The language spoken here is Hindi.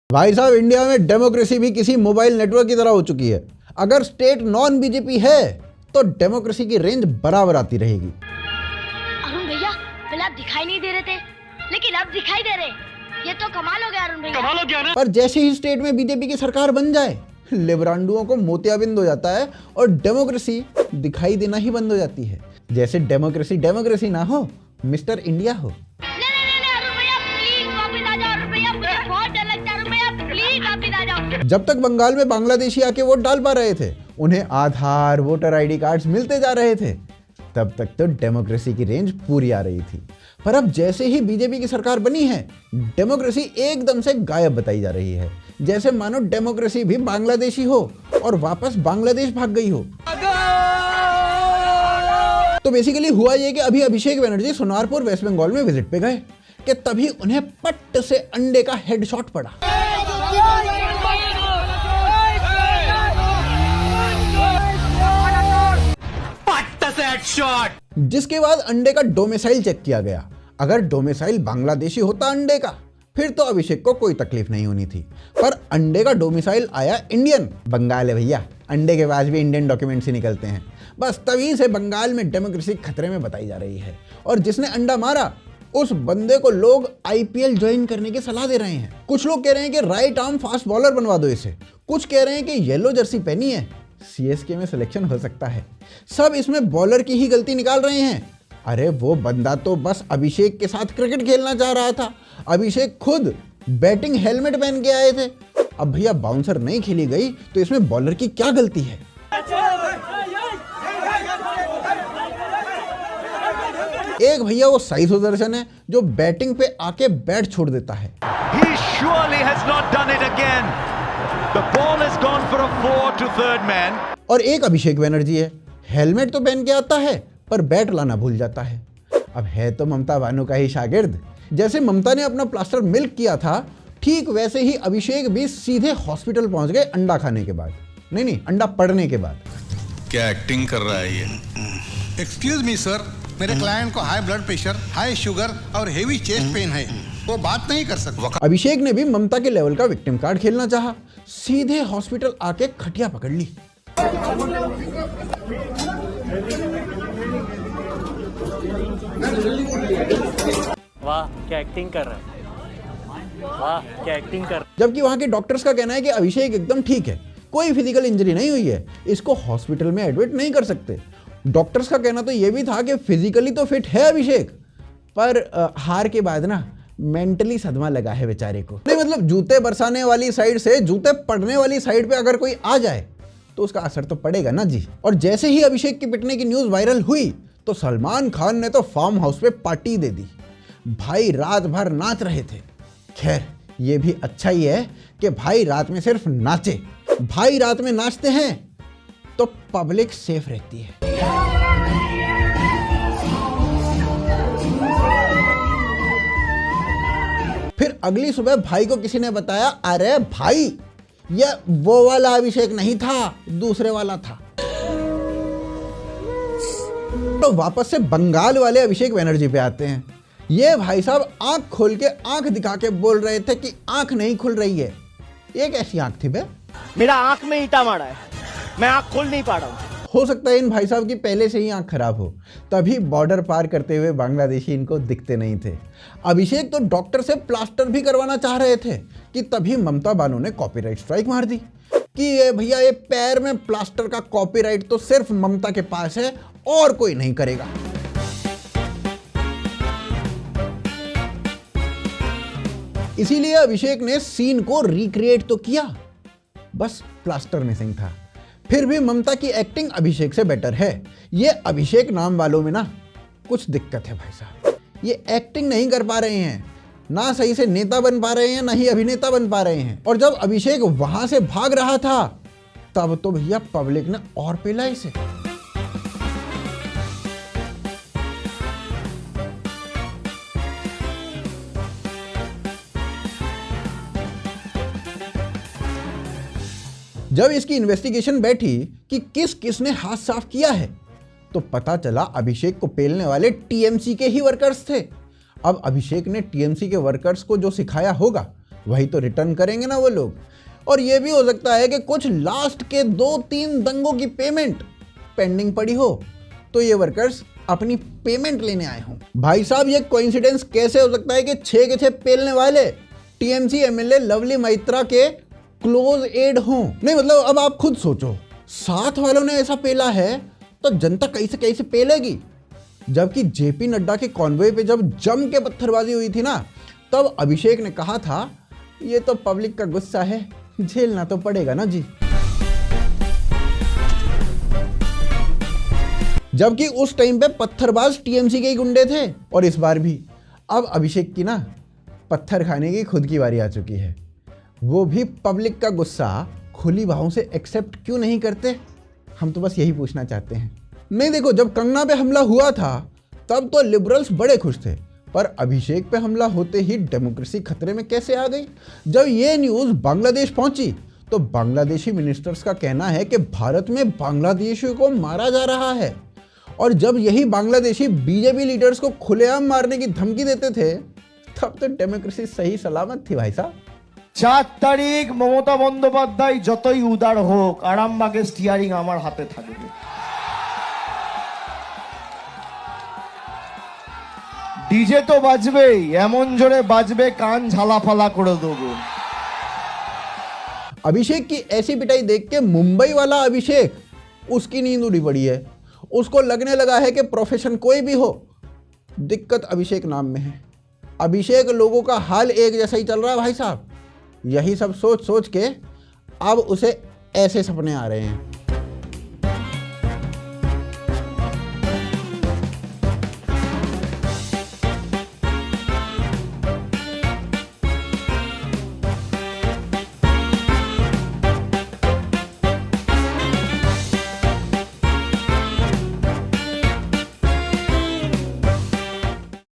भाई साहब, इंडिया में डेमोक्रेसी भी किसी मोबाइल नेटवर्क की तरह हो चुकी है। अगर स्टेट नॉन बीजेपी है तो डेमोक्रेसी की रेंज बराबर आती रहेगी। अरुण भैया, पहले आप दिखाई नहीं दे रहे थे, लेकिन अब दिखाई दे रहे। ये तो कमाल हो गया अरुण भैया। कमाल हो गया ना। पर जैसे ही स्टेट में बीजेपी की सरकार बन जाए, लिबरांडुओं को मोतियाबिंद हो जाता है और डेमोक्रेसी दिखाई देना ही बंद हो जाती है। जैसे डेमोक्रेसी डेमोक्रेसी ना हो, मिस्टर इंडिया हो। नहीं अरुण भैया, प्लीज वापस आ जाओ। अरुण भैया, मुझे बहुत डर लगता है। अरुण भैया, प्लीज वापस आ जाओ। जब तक बंगाल में बांग्लादेशी आके वोट डाल पा रहे थे, उन्हें आधार वोटर आईडी कार्ड्स मिलते जा रहे थे, तब तक तो डेमोक्रेसी की रेंज पूरी आ रही थी। पर अब जैसे ही बीजेपी की सरकार बनी है, डेमोक्रेसी एकदम से गायब बताई जा रही है। जैसे मानो डेमोक्रेसी भी बांग्लादेशी हो और वापस बांग्लादेश भाग गई हो। तो बेसिकली हुआ ये कि अभी अभिषेक बनर्जी सोनारपुर वेस्ट बंगाल में विजिट पे गए कि तभी उन्हें पट्ट से अंडे का हेडशॉट पड़ा। जिसके बाद अंडे का डोमिसाइल चेक किया गया। अगर डोमिसाइल बांग्लादेशी होता अंडे का, फिर तो अभिषेक को कोई तकलीफ नहीं होनी थी। पर अंडे का डोमिसाइल आया इंडियन। बंगाल है भैया, अंडे के पास भी इंडियन डॉक्यूमेंट्स ही निकलते हैं। बस तभी से बंगाल में डेमोक्रेसी खतरे में बताई जा रही है। और जिसने अंडा मारा, उस बंदे को लोग आईपीएल ज्वाइन करने की सलाह दे रहे हैं। कुछ लोग कह रहे हैं कि राइट आर्म फास्ट बॉलर बनवा दो इसे। कुछ कह रहे हैं कि येलो जर्सी पहनी है, सीएसके में सिलेक्शन हो सकता है। सब इसमें बॉलर की ही गलती निकाल रहे हैं। अरे वो बंदा तो बस अभिषेक के साथ क्रिकेट खेलना चाह रहा था। अभिषेक खुद बैटिंग हेलमेट पहन के आए थे। अब भैया बाउंसर नहीं खेली गई तो इसमें बॉलर की क्या गलती है? एक भैया वो साई सुदर्शन है जो बैटिंग पे आके बैट छोड़ देता है। He surely has not done it again. The ball has gone for a 4 to third man. और एक अभिषेक बनर्जी है, हेलमेट तो पहन के आता है पर बैट लाना भूल जाता है। अब है तो ममता बानो का ही शागिर्द। जैसे ममता ने अपना प्लास्टर मिल्क किया था, ठीक वैसे ही अभिषेक भी सीधे हॉस्पिटल पहुंच गए अंडा खाने के बाद। नहीं, अंडा पड़ने के बाद। क्या एक्टिंग कर रहा है ये? एक्सक्यूज मी सर, मेरे क्लाइंट को high blood pressure, high sugar और हेवी चेस्ट पेन है, वो बात नहीं कर सकता। अभिषेक ने भी ममता के लेवल का विक्टिम कार्ड खेलना चाहा, सीधे हॉस्पिटल आके खटिया पकड़ ली। वाह क्या एक्टिंग कर रहा है, वाह क्या एक्टिंग कर। जबकि वहां के डॉक्टर्स का कहना है कि अभिषेक एकदम ठीक है, कोई फिजिकल इंजरी नहीं हुई है, इसको हॉस्पिटल में एडमिट नहीं कर सकते। डॉक्टर्स का कहना तो यह भी था कि फिजिकली तो फिट है अभिषेक, पर हार के बाद ना मेंटली सदमा लगा है बेचारे को। नहीं मतलब जूते बरसाने वाली साइड से जूते पड़ने वाली साइड पे अगर कोई आ जाए तो उसका असर तो पड़ेगा ना जी। और जैसे ही अभिषेक के पिटने की न्यूज वायरल हुई तो सलमान खान ने तो फार्म हाउस पे पार्टी दे दी। भाई रात भर नाच रहे थे। खैर ये भी अच्छा ही है कि भाई रात में सिर्फ नाचे। भाई रात में नाचते हैं तो पब्लिक सेफ रहती है। फिर अगली सुबह भाई को किसी ने बताया, अरे भाई ये वो वाला अभिषेक नहीं था, दूसरे वाला था। तो वापस से बंगाल वाले अभिषेक बनर्जी पे आते हैं। ये भाई साहब आंख खोल के आंख दिखा के बोल रहे थे कि आंख नहीं खुल रही है। ये कैसी आंख थी बे? मेरा आंख में ईंटा मारा है, मैं आंख खोल नहीं पा रहा हूँ। हो सकता है इन भाई साहब की पहले से ही आंख खराब हो, तभी बॉर्डर पार करते हुए बांग्लादेशी इनको दिखते नहीं थे। अभिषेक तो डॉक्टर से प्लास्टर भी करवाना चाह रहे थे कि तभी ममता बानो ने कॉपीराइट स्ट्राइक मार दी कि ये भैया ये पैर में प्लास्टर का कॉपीराइट तो सिर्फ ममता के पास है और कोई नहीं करेगा। इसीलिए अभिषेक ने सीन को रिक्रिएट तो किया, बस प्लास्टर मिसिंग था। फिर भी ममता की एक्टिंग अभिषेक से बेटर है। ये अभिषेक नाम वालों में ना कुछ दिक्कत है भाई साहब। ये एक्टिंग नहीं कर पा रहे हैं, ना सही से नेता बन पा रहे हैं, ना ही अभिनेता बन पा रहे हैं। और जब अभिषेक वहां से भाग रहा था तब तो भैया पब्लिक ने और पेला इसे। जब इसकी इन्वेस्टिगेशन बैठी कि किस किसने हाथ साफ किया है, तो पता चला अभिषेक को पेलने वाले टीएमसी के ही वर्कर्स थे। अब अभिषेक ने टीएमसी के वर्कर्स को जो सिखाया होगा वही तो रिटर्न करेंगे ना वो लोग। और ये भी हो सकता है कि कुछ लास्ट के 2-3 दंगों की पेमेंट पेंडिंग पड़ी हो, तो ये वर्कर्स अपनी पेमेंट लेने आए हों। भाई साहब, ये कोइंसिडेंस कैसे हो सकता है कि 6 के 6 पेलने वाले टीएमसी एमएलए लवली मैत्रा के क्लोज एड हों? नहीं मतलब अब आप खुद सोचो, साथ वालों ने ऐसा पेला है तो जनता कैसे कैसे पेलेगी। जबकि जेपी नड्डा के कॉन्वॉय पे जब जम के पत्थरबाजी हुई थी ना, तब अभिषेक ने कहा था ये तो पब्लिक का गुस्सा है, झेलना तो पड़ेगा ना जी। जबकि उस टाइम पे पत्थरबाज टीएमसी के ही गुंडे थे। और इस बार भी अब अभिषेक की ना पत्थर खाने की खुद की बारी आ चुकी है। वो भी पब्लिक का गुस्सा खुली बाहों से एक्सेप्ट क्यों नहीं करते? हम तो बस यही पूछना चाहते हैं। नहीं देखो, जब कंगना पे हमला हुआ था तब तो लिबरल्स बड़े खुश थे, पर अभिषेक पे हमला होते ही डेमोक्रेसी खतरे में कैसे आ गई? जब ये न्यूज़ बांग्लादेश पहुंची तो बांग्लादेशी मिनिस्टर्स का कहना है कि भारत में बांग्लादेशियों को मारा जा रहा है। और जब यही बांग्लादेशी बीजेपी लीडर्स को खुलेआम मारने की धमकी देते थे, तब तो डेमोक्रेसी सही सलामत थी भाई साहब। 4 তারিখ মমতা বন্দ্যোপাধ্যায় যতই উদার হোক, আরামবাগের স্টিয়ারিং আমার হাতে থাকবে। ডিজে তো বাজবেই, এমন জোরে বাজবে কান ঝালাফালা করে দেবো। अभिषेक की ऐसी पिटाई देख के मुंबई वाला अभिषेक, उसकी नींद उड़ी पड़ी है। उसको लगने लगा है कि प्रोफेशन कोई भी हो, दिक्कत अभिषेक नाम में है। अभिषेक लोगों का हाल एक जैसा ही चल रहा है भाई साहब। यही सब सोच सोच के अब उसे ऐसे सपने आ रहे हैं।